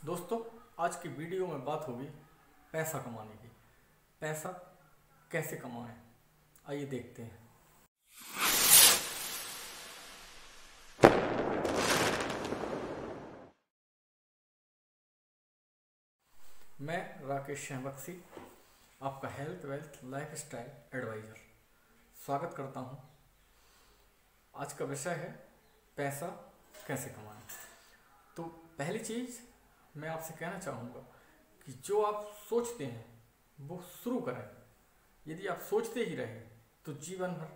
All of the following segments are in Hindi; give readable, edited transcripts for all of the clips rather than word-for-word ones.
दोस्तों, आज की वीडियो में बात होगी पैसा कमाने की। पैसा कैसे कमाएं, आइए देखते हैं। मैं राकेश बख्शी, आपका health wealth lifestyle advisor, स्वागत करता हूं। आज का विषय है पैसा कैसे कमाएं। तो पहली चीज़ मैं आपसे कहना चाहूँगा कि जो आप सोचते हैं वो शुरू करें। यदि आप सोचते ही रहे तो जीवन भर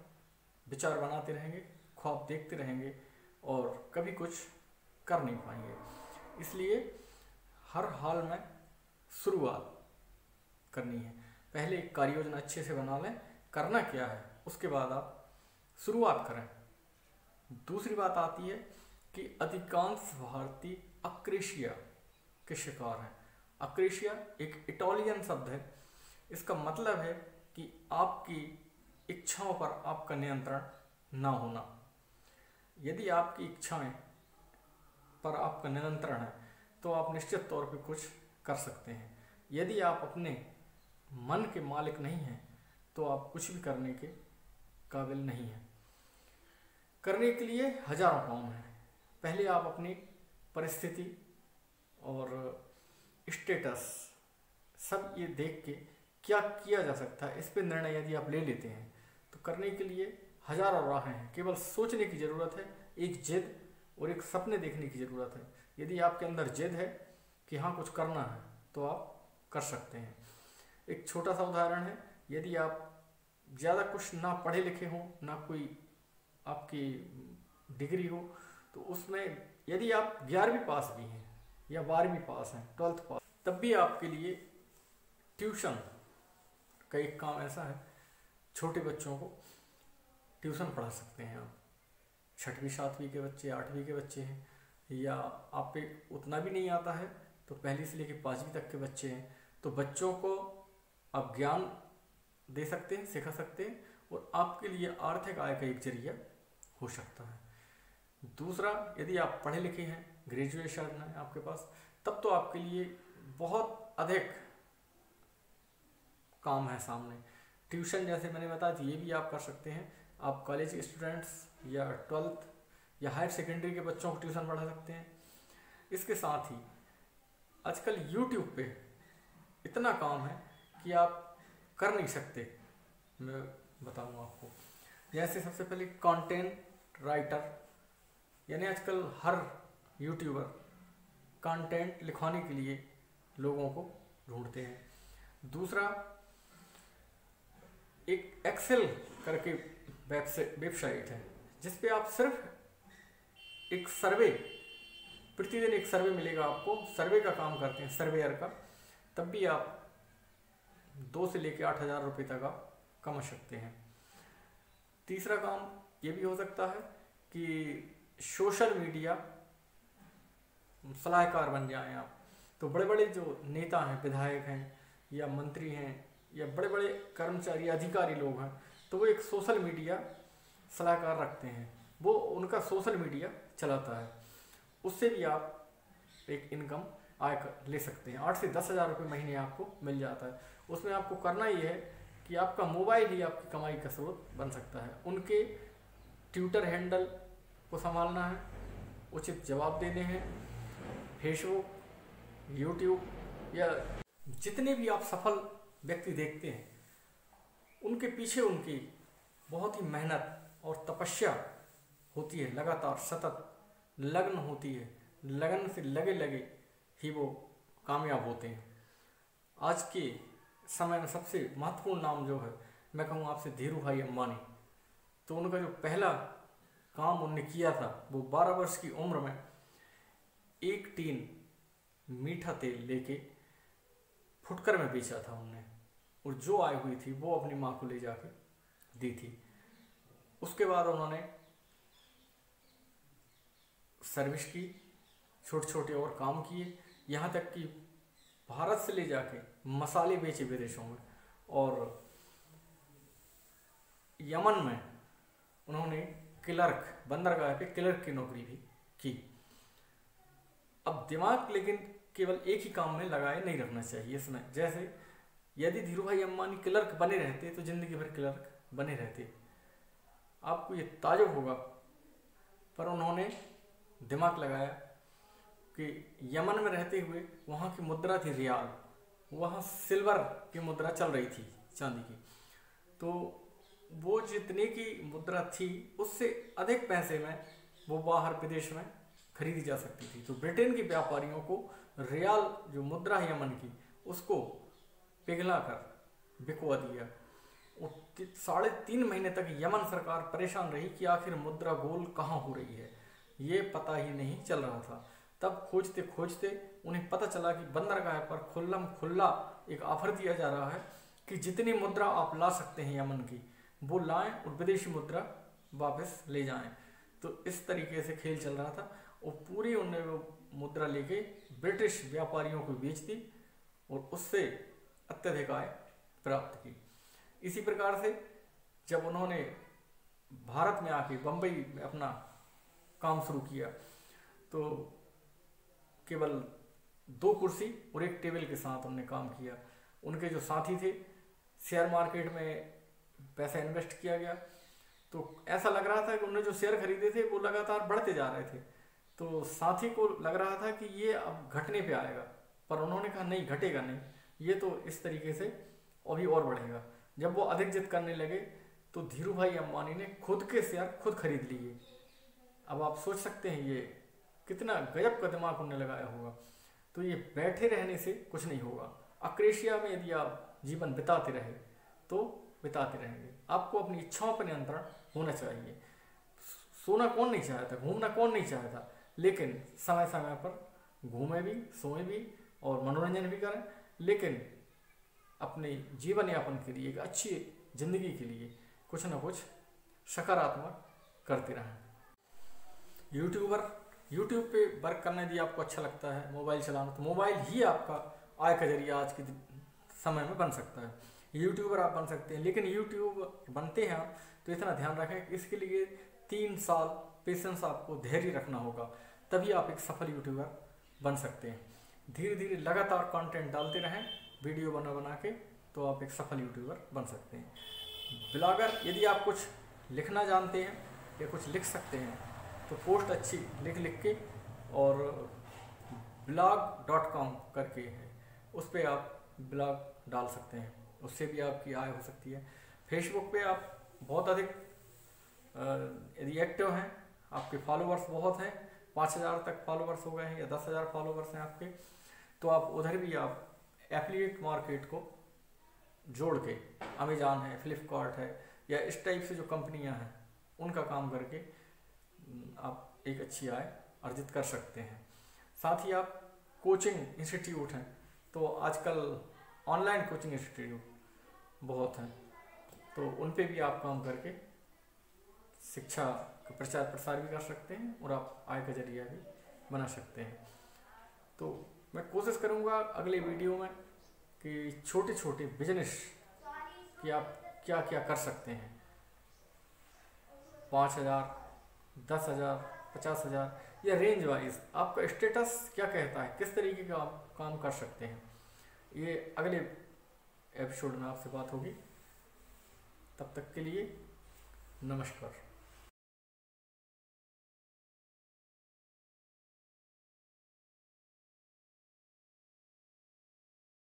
विचार बनाते रहेंगे, ख्वाब देखते रहेंगे और कभी कुछ कर नहीं पाएंगे। इसलिए हर हाल में शुरुआत करनी है। पहले एक कार्य योजना अच्छे से बना लें, करना क्या है, उसके बाद आप शुरुआत करें। दूसरी बात आती है कि अधिकांश भारतीय अक्रेशिया के शिकार हैं। अक्रेशिया एक इटालियन शब्द है। इसका मतलब है कि आपकी इच्छाओं पर आपका नियंत्रण ना होना। यदि आपकी इच्छाएं पर आपका नियंत्रण है तो आप निश्चित तौर पे कुछ कर सकते हैं। यदि आप अपने मन के मालिक नहीं हैं तो आप कुछ भी करने के काबिल नहीं हैं। करने के लिए हजारों काम हैं। पहले आप अपनी परिस्थिति और स्टेटस सब ये देख के क्या किया जा सकता है, इस पे निर्णय यदि आप ले लेते हैं तो करने के लिए हजारों राहें हैं। केवल सोचने की ज़रूरत है, एक जिद और एक सपने देखने की ज़रूरत है। यदि आपके अंदर जिद है कि हाँ कुछ करना है तो आप कर सकते हैं। एक छोटा सा उदाहरण है, यदि आप ज़्यादा कुछ ना पढ़े लिखे हों, ना कोई आपकी डिग्री हो, तो उसमें यदि आप 11वीं पास भी हैं या 12वीं पास हैं, 12th पास, तब भी आपके लिए ट्यूशन का एक काम ऐसा है, छोटे बच्चों को ट्यूशन पढ़ा सकते हैं आप। 6वीं 7वीं के बच्चे, 8वीं के बच्चे हैं, या आप पे उतना भी नहीं आता है तो पहली से लेकर 5वीं तक के बच्चे हैं, तो बच्चों को आप ज्ञान दे सकते हैं, सिखा सकते हैं और आपके लिए आर्थिक आय का एक जरिया हो सकता है। दूसरा, यदि आप पढ़े लिखे हैं, ग्रेजुएशन है आपके पास, तब तो आपके लिए बहुत अधिक काम है सामने। ट्यूशन जैसे मैंने बताया था, ये भी आप कर सकते हैं। आप कॉलेज के स्टूडेंट्स या 12th या हायर सेकेंडरी के बच्चों को ट्यूशन पढ़ा सकते हैं। इसके साथ ही आजकल यूट्यूब पे इतना काम है कि आप कर नहीं सकते। मैं बताऊंगा आपको। जैसे सबसे पहले कंटेंट राइटर, यानी आजकल हर यूट्यूबर कंटेंट लिखवाने के लिए लोगों को ढूंढते हैं। दूसरा, एक एक्सेल करके वेबसाइट है जिस पे आप सिर्फ एक सर्वे, प्रतिदिन एक सर्वे मिलेगा आपको, सर्वे का काम करते हैं, सर्वेयर का, तब भी आप 2 से लेकर 8,000 रुपये तक आप कमा सकते हैं। तीसरा काम ये भी हो सकता है कि सोशल मीडिया सलाहकार बन जाएं आप। तो बड़े बड़े जो नेता हैं, विधायक हैं या मंत्री हैं या बड़े बड़े कर्मचारी अधिकारी लोग हैं, तो वो एक सोशल मीडिया सलाहकार रखते हैं, वो उनका सोशल मीडिया चलाता है। उससे भी आप एक इनकम आय ले सकते हैं। 8 से 10,000 रुपये महीने आपको मिल जाता है। उसमें आपको करना ये है कि आपका मोबाइल ही आपकी कमाई का स्रोत बन सकता है। उनके ट्विटर हैंडल को संभालना है, उचित जवाब देने हैं। फेसबुक, यूट्यूब या जितने भी आप सफल व्यक्ति देखते हैं, उनके पीछे उनकी बहुत ही मेहनत और तपस्या होती है, लगातार सतत लगन होती है। लगन से लगे लगे ही वो कामयाब होते हैं। आज के समय में सबसे महत्वपूर्ण नाम जो है, मैं कहूँ आपसे, धीरू भाई अंबानी। तो उनका जो पहला काम उन्होंने किया था, वो 12 वर्ष की उम्र में एक टीन मीठा तेल लेके फुटकर में बेचा था उन्होंने, और जो आय हुई थी वो अपनी माँ को ले जाके दी थी। उसके बाद उन्होंने सर्विस की, छोटे छोटे और काम किए, यहाँ तक कि भारत से ले जाके मसाले बेचे विदेशों में, और यमन में उन्होंने क्लर्क, बंदरगाह पे क्लर्क की नौकरी भी की। अब दिमाग लेकिन केवल एक ही काम में लगाए नहीं रखना चाहिए इसमें। जैसे यदि धीरू भाई अंबानी क्लर्क बने रहते तो जिंदगी भर क्लर्क बने रहते, आपको ये ताजुब होगा। पर उन्होंने दिमाग लगाया कि यमन में रहते हुए वहाँ की मुद्रा थी रियाल, वहाँ सिल्वर की मुद्रा चल रही थी चांदी की, तो वो जितने की मुद्रा थी उससे अधिक पैसे में वो बाहर विदेश में खरीदी जा सकती थी। तो ब्रिटेन के व्यापारियों को रियाल जो मुद्रा है यमन की उसको पिघला कर बिकवा दिया। 3.5 महीने तक यमन सरकार परेशान रही कि आखिर मुद्रा गोल कहाँ हो रही है, ये पता ही नहीं चल रहा था। तब खोजते खोजते उन्हें पता चला कि बंदरगाह पर खुल्लम खुल्ला एक ऑफर दिया जा रहा है कि जितनी मुद्रा आप ला सकते हैं यमन की वो लाएं और विदेशी मुद्रा वापस ले जाएं। तो इस तरीके से खेल चल रहा था और पूरी उन्होंने वो मुद्रा लेके ब्रिटिश व्यापारियों को बेच दी और उससे अत्यधिक आय प्राप्त की। इसी प्रकार से जब उन्होंने भारत में आके बम्बई में अपना काम शुरू किया तो केवल 2 कुर्सी और 1 टेबल के साथ उन्होंने काम किया। उनके जो साथी थे, शेयर मार्केट में पैसा इन्वेस्ट किया गया तो ऐसा लग रहा था कि उन्होंने जो शेयर खरीदे थे वो लगातार बढ़ते जा रहे थे, तो साथी को लग रहा था कि ये अब घटने पे आएगा, पर उन्होंने कहा नहीं, घटेगा नहीं, ये तो इस तरीके से अभी और बढ़ेगा। जब वो अधिक जिद करने लगे तो धीरू भाई अंबानी ने खुद के शेयर खुद खरीद लिए। अब आप सोच सकते हैं ये कितना गजब का दिमाग उन्होंने लगाया होगा। तो ये बैठे रहने से कुछ नहीं होगा। अक्रेशिया में यदि आप जीवन बिताते रहे तो बिताते रहेंगे। आपको अपनी इच्छाओं पर नियंत्रण होना चाहिए। सोना कौन नहीं चाहता, घूमना कौन नहीं चाहता, लेकिन समय समय पर घूमें भी, सोएं भी और मनोरंजन भी करें, लेकिन अपने जीवन यापन के लिए, एक अच्छी जिंदगी के लिए कुछ ना कुछ सकारात्मक करते रहें। यूट्यूब पे वर्क करना यदि आपको अच्छा लगता है, मोबाइल चलाना, तो मोबाइल ही आपका आय का जरिया आज के समय में बन सकता है। यूट्यूबर आप बन सकते हैं, लेकिन यूट्यूब बनते हैं आप तो इतना ध्यान रखें कि इसके लिए 3 साल पेशेंस, आपको धैर्य रखना होगा, तभी आप एक सफल यूट्यूबर बन सकते हैं। धीरे धीरे लगातार कंटेंट डालते रहें वीडियो बना बना के, तो आप एक सफल यूट्यूबर बन सकते हैं। ब्लॉगर, यदि आप कुछ लिखना जानते हैं या कुछ लिख सकते हैं तो पोस्ट अच्छी लिख के और blog.com करके है, उस पर आप ब्लॉग डाल सकते हैं, उससे भी आपकी आय हो सकती है। फेसबुक पे आप बहुत अधिक यदि एक्टिव हैं, आपके फॉलोअर्स बहुत हैं, 5000 तक फॉलोअर्स हो गए हैं या 10,000 फॉलोअर्स हैं आपके, तो आप उधर भी आप एफिलिएट मार्केट को जोड़ के, अमेजॉन है, फ्लिपकार्ट है या इस टाइप से जो कंपनियां हैं उनका काम करके आप एक अच्छी आय अर्जित कर सकते हैं। साथ ही आप कोचिंग इंस्टीट्यूट हैं, तो आजकल ऑनलाइन कोचिंग इंस्टीट्यूट बहुत हैं, तो उन पे भी आप काम करके शिक्षा का प्रचार प्रसार भी कर सकते हैं और आप आय का जरिया भी बना सकते हैं। तो मैं कोशिश करूंगा अगले वीडियो में कि छोटे छोटे बिजनेस कि आप क्या क्या कर सकते हैं, 5,000, 10,000, 50,000 या रेंज वाइज आपका स्टेटस क्या कहता है, किस तरीके का आप काम कर सकते हैं, ये अगले एपिसोड में आपसे बात होगी। तब तक के लिए नमस्कार।